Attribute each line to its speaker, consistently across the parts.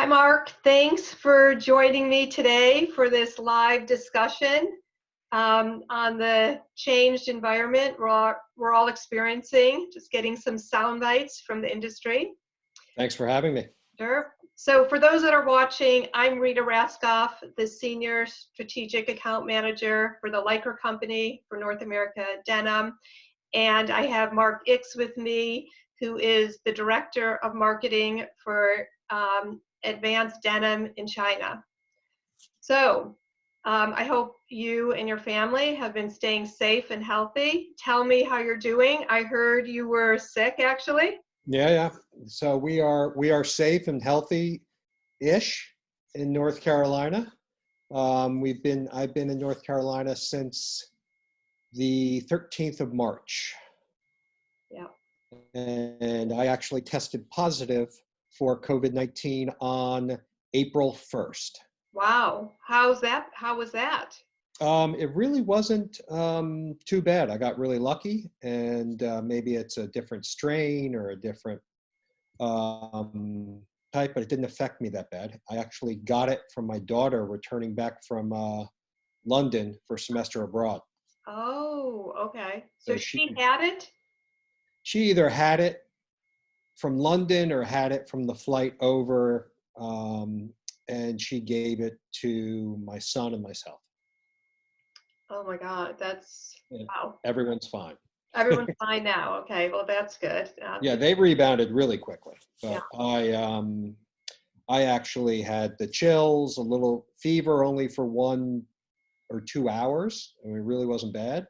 Speaker 1: Hi, Mark. Thanks for joining me today for this live discussion on the changed environment we're all experiencing, just getting some sound bites from the industry.
Speaker 2: Thanks for having me.
Speaker 1: Sure. So for those that are watching, I'm Rita Raskoff, the Senior Strategic Account Manager for the Lycra Company for North America Denim. And I have Mark Ix with me, who is the Director of Marketing for Advance Denim in China. So I hope you and your family have been staying safe and healthy. Tell me how you're doing. I heard you were sick, actually.
Speaker 2: Yeah. So we are safe and healthy-ish in North Carolina. I've been in North Carolina since the 13th of March.
Speaker 1: Yeah.
Speaker 2: And I actually tested positive for COVID-19 on April 1st.
Speaker 1: Wow. How was that?
Speaker 2: It really wasn't too bad. I got really lucky, and maybe it's a different strain or a different type, but it didn't affect me that bad. I actually got it from my daughter returning back from London for a semester abroad.
Speaker 1: Oh, okay. So
Speaker 2: So
Speaker 1: she had it?
Speaker 2: she either had it from London or had it from the flight over, and she gave it to my son and myself.
Speaker 1: Oh my God, that's
Speaker 2: And
Speaker 1: wow.
Speaker 2: everyone's fine.
Speaker 1: Everyone's fine now. Okay, well that's good.
Speaker 2: Yeah, they rebounded really quickly,
Speaker 1: Yeah.
Speaker 2: but I actually had the chills, a little fever only for 1 or 2 hours. I mean, it really wasn't bad.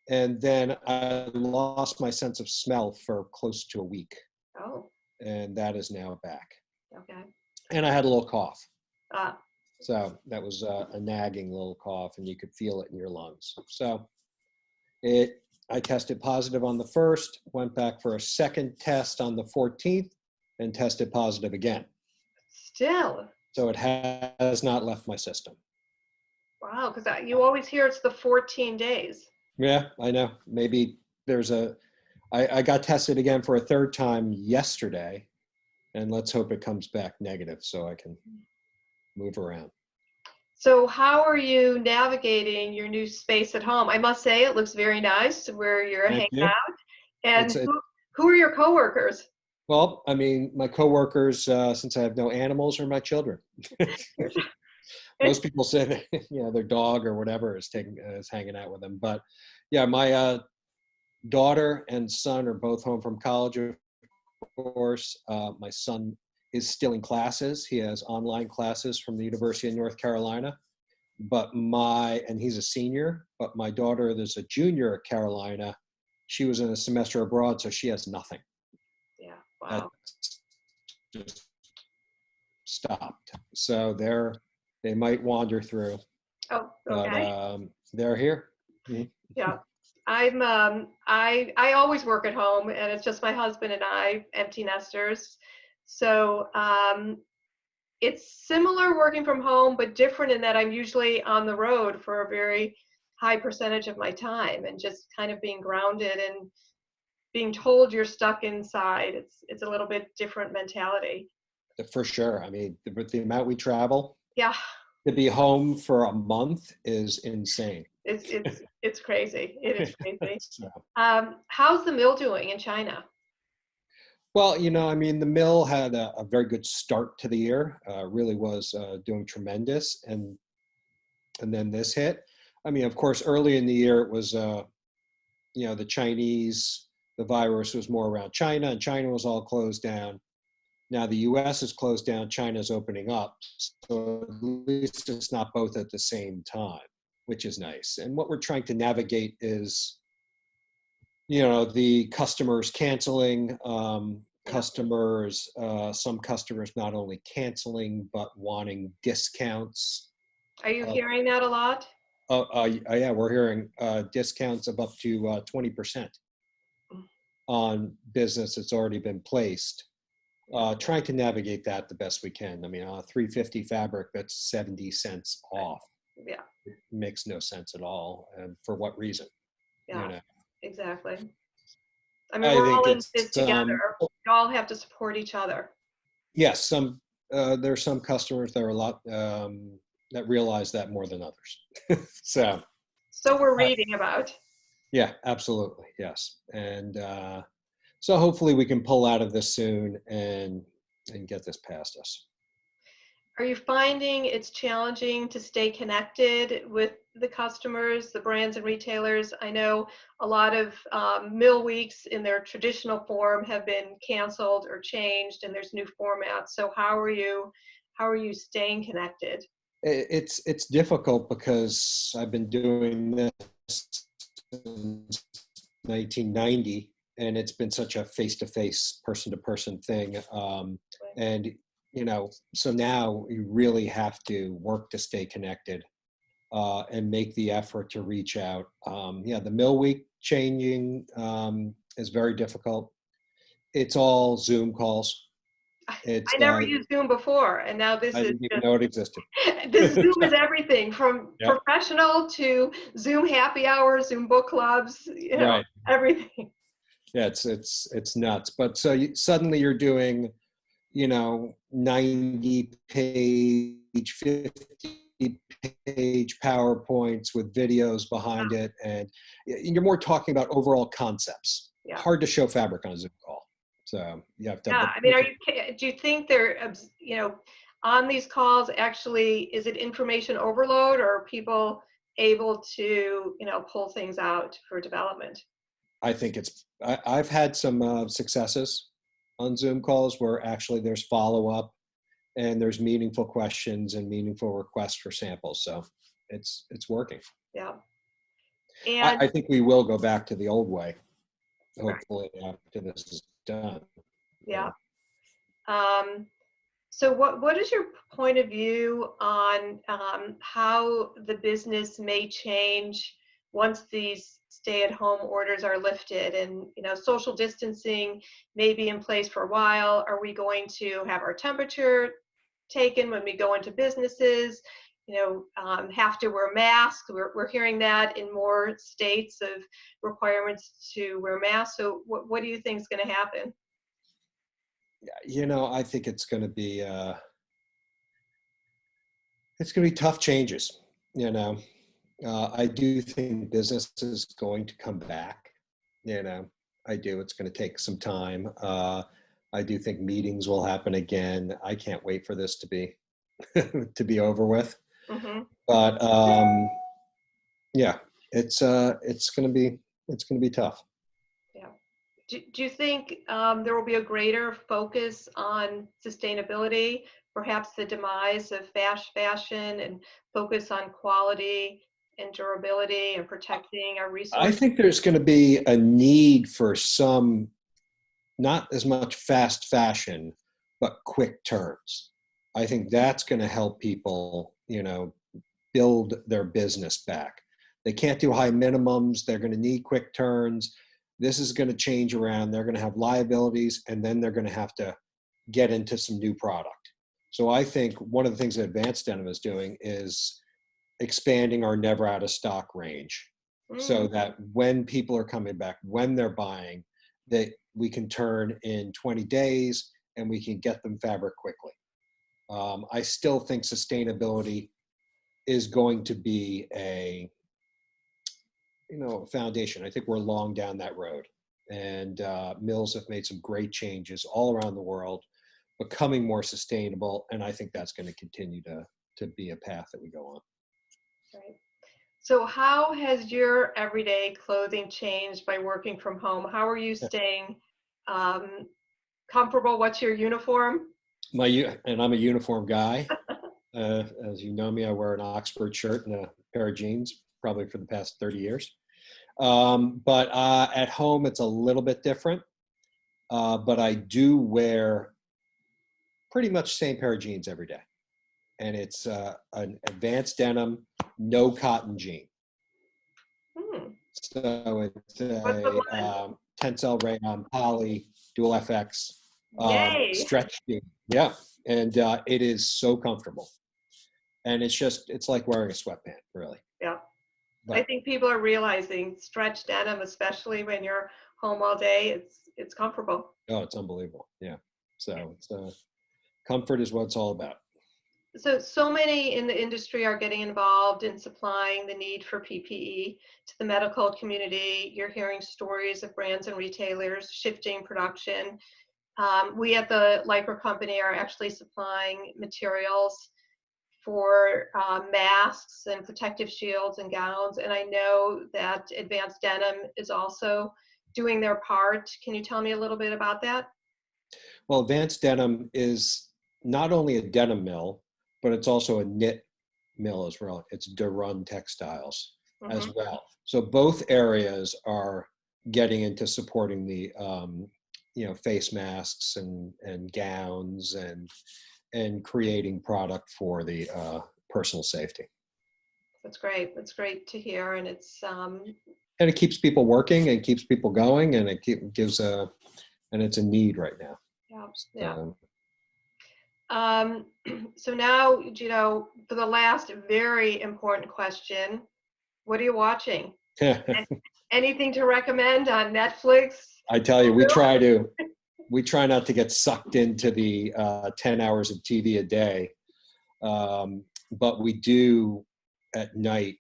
Speaker 2: And then I lost my sense of smell for close to a week,
Speaker 1: Oh,
Speaker 2: and that is now back.
Speaker 1: okay.
Speaker 2: And I had a little cough.
Speaker 1: Uh,
Speaker 2: So that was a nagging little cough, and you could feel it in your lungs. So I tested positive on the 1st, went back for a second test on the 14th, and tested positive again.
Speaker 1: Still.
Speaker 2: So it has not left my system.
Speaker 1: Wow, because you always hear it's the 14 days.
Speaker 2: Yeah, I know. Maybe I got tested again for a third time yesterday, and let's hope it comes back negative so I can move around.
Speaker 1: So how are you navigating your new space at home? I must say it looks very nice where you're
Speaker 2: Thank
Speaker 1: hanging
Speaker 2: you.
Speaker 1: out. And
Speaker 2: It's
Speaker 1: who are your coworkers?
Speaker 2: Well, I mean, my coworkers, since I have no animals, are my children. Most people say that, their dog or whatever is hanging out with them. But yeah, my daughter and son are both home from college, of course. My son is still in classes. He has online classes from the University of North Carolina. And he's a senior, but my daughter is a junior at Carolina. She was in a semester abroad, so she has nothing.
Speaker 1: Yeah, wow.
Speaker 2: That just stopped. So they might wander through.
Speaker 1: Oh,
Speaker 2: But
Speaker 1: okay.
Speaker 2: they're here. Mm-hmm.
Speaker 1: Yeah. I always work at home, and it's just my husband and I, empty nesters. So it's similar working from home, but different in that I'm usually on the road for a very high percentage of my time, and just kind of being grounded and being told you're stuck inside. It's a little bit different mentality.
Speaker 2: For sure. I mean, with the amount we travel,
Speaker 1: Yeah,
Speaker 2: to be home for a month is insane.
Speaker 1: it's crazy. It is crazy.
Speaker 2: So,
Speaker 1: How's the mill doing in China?
Speaker 2: well, I mean, the mill had a very good start to the year. Really was doing tremendous, and then this hit. I mean, of course, early in the year it was, the virus was more around China, and China was all closed down. Now the U.S. is closed down, China's opening up, so at least it's not both at the same time, which is nice. And what we're trying to navigate is, the customers canceling, some customers not only canceling, but wanting discounts.
Speaker 1: Are you
Speaker 2: Uh,
Speaker 1: hearing that a lot?
Speaker 2: yeah, we're hearing discounts of up to 20% on business that's already been placed. Trying to navigate that the best we can. I mean, $350 fabric, that's 70 cents off.
Speaker 1: Yeah,
Speaker 2: It makes no sense at all. And for what reason?
Speaker 1: yeah, exactly. I mean,
Speaker 2: I
Speaker 1: we're all
Speaker 2: think
Speaker 1: in
Speaker 2: it's,
Speaker 1: this together. We all have to support each other.
Speaker 2: yes, there's some customers that are a lot that realize that more than others. So,
Speaker 1: So we're
Speaker 2: uh,
Speaker 1: reading about.
Speaker 2: yeah, absolutely, yes. And so hopefully we can pull out of this soon and get this past us.
Speaker 1: Are you finding it's challenging to stay connected with the customers, the brands and retailers? I know a lot of mill weeks in their traditional form have been canceled or changed, and there's new formats. So how are you staying connected?
Speaker 2: It's difficult because I've been doing this since 1990, and it's been such a face-to-face, person-to-person thing. And so now you really have to work to stay connected and make the effort to reach out. Yeah, the mill week changing is very difficult. It's all Zoom calls. It's
Speaker 1: I never used Zoom before, and now this
Speaker 2: I
Speaker 1: is
Speaker 2: didn't even
Speaker 1: just
Speaker 2: know it existed.
Speaker 1: this Zoom is everything from
Speaker 2: Yeah,
Speaker 1: professional to Zoom happy hours, Zoom book clubs,
Speaker 2: right.
Speaker 1: everything.
Speaker 2: Yeah, it's nuts. But so suddenly you're doing, 90 page, 50-page PowerPoints with videos behind it, and you're more talking about overall concepts.
Speaker 1: Yeah.
Speaker 2: Hard to show fabric on a Zoom call. So you have to have
Speaker 1: Yeah,
Speaker 2: the
Speaker 1: I mean, do you think they're, on these calls, actually, is it information overload, or are people able to, pull things out for development?
Speaker 2: I think I've had some successes on Zoom calls where actually there's follow up and there's meaningful questions and meaningful requests for samples. So it's working.
Speaker 1: Yeah.
Speaker 2: I,
Speaker 1: And
Speaker 2: I think we will go back to the old way,
Speaker 1: right,
Speaker 2: hopefully after this is done.
Speaker 1: yeah. Um, so what is your point of view on how the business may change once these stay-at-home orders are lifted, and social distancing may be in place for a while? Are we going to have our temperature taken when we go into businesses? Have to wear masks. We're hearing that in more states of requirements to wear masks. So what do you think is going to happen?
Speaker 2: I think it's going to be tough changes. I do think business is going to come back. You know, I do. It's going to take some time. I do think meetings will happen again. I can't wait for this to be to be over with.
Speaker 1: Hmm.
Speaker 2: But yeah, it's going to be tough.
Speaker 1: Yeah. Do you think there will be a greater focus on sustainability, perhaps the demise of fast fashion, and focus on quality and durability and protecting our
Speaker 2: I
Speaker 1: resources?
Speaker 2: think there's going to be a need for some, not as much fast fashion, but quick turns. I think that's going to help people, build their business back. They can't do high minimums. They're going to need quick turns. This is going to change around. They're going to have liabilities, and then they're going to have to get into some new product. So I think one of the things that Advance Denim is doing is expanding our never out of stock range
Speaker 1: Mm,
Speaker 2: so that when people are coming back, when they're buying, that we can turn in 20 days and we can get them fabric quickly. I still think sustainability is going to be a foundation. I think we're long down that road, and mills have made some great changes all around the world, becoming more sustainable, and I think that's going to continue to be a path that we go on.
Speaker 1: right. So how has your everyday clothing changed by working from home? How are you staying um, comfortable? What's your uniform?
Speaker 2: And I'm a uniform guy. As you know me, I wear an Oxford shirt and a pair of jeans, probably for the past 30 years. But at home, it's a little bit different. But I do wear pretty much the same pair of jeans every day. And it's an Advanced Denim, no cotton jean.
Speaker 1: Hmm.
Speaker 2: So it's
Speaker 1: What's the
Speaker 2: a
Speaker 1: blend?
Speaker 2: tensile rayon poly dual FX
Speaker 1: Yay.
Speaker 2: stretch jean. Yeah. And it is so comfortable. And it's like wearing a sweatpant, really.
Speaker 1: Yeah. I
Speaker 2: But
Speaker 1: think people are realizing stretch denim, especially when you're home all day, it's comfortable.
Speaker 2: oh, it's unbelievable. Yeah. So it's Comfort is what it's all about.
Speaker 1: So many in the industry are getting involved in supplying the need for PPE to the medical community. You're hearing stories of brands and retailers shifting production. We at the Lycra company are actually supplying materials for masks and protective shields and gowns. And I know that Advance Denim is also doing their part. Can you tell me a little bit about that?
Speaker 2: Well, Advance Denim is not only a denim mill, but it's also a knit mill as well. It's Durun Textiles as
Speaker 1: Hmm.
Speaker 2: well. So both areas are getting into supporting the face masks and gowns and creating product for the personal safety.
Speaker 1: That's great. That's great to hear. And it's,
Speaker 2: And it keeps people working and keeps people going, and gives and it's a need right now.
Speaker 1: yeah, yeah.
Speaker 2: So,
Speaker 1: Um, so now, for the last very important question, what are you watching?
Speaker 2: I
Speaker 1: Anything to recommend on Netflix?
Speaker 2: tell you, we try not to get sucked into the 10 hours of TV a day, but we do at night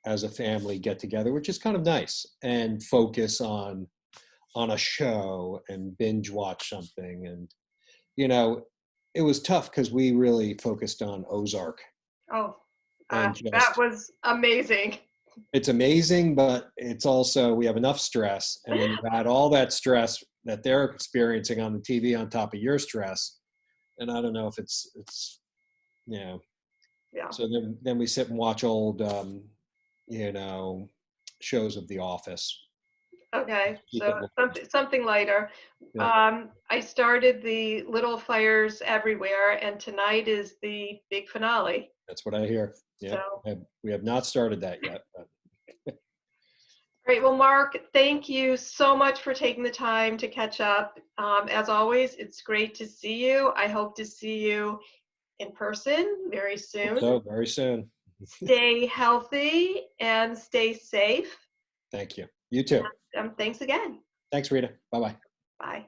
Speaker 2: as a family get together, which is kind of nice, and focus on a show and binge watch something. And it was tough because we really focused on Ozark,
Speaker 1: Oh,
Speaker 2: and
Speaker 1: that
Speaker 2: just
Speaker 1: was amazing.
Speaker 2: it's amazing, but it's also we have enough stress, and then you add all that stress that they're experiencing on the TV on top of your stress, and I don't know if it's you know.
Speaker 1: Yeah.
Speaker 2: So then we sit and watch old shows of The Office.
Speaker 1: Okay.
Speaker 2: Keep
Speaker 1: So
Speaker 2: it light.
Speaker 1: something lighter.
Speaker 2: Yeah,
Speaker 1: I started the Little Fires Everywhere, and tonight is the big finale.
Speaker 2: that's what I hear. Yep,
Speaker 1: So,
Speaker 2: we have not started that yet. But
Speaker 1: great. Well, Mark, thank you so much for taking the time to catch up. As always, it's great to see you. I hope to see you in person very
Speaker 2: hope
Speaker 1: soon.
Speaker 2: so very soon.
Speaker 1: Stay healthy and stay safe.
Speaker 2: Thank you. You too.
Speaker 1: Thanks again.
Speaker 2: Thanks, Rita. Bye bye.
Speaker 1: Bye.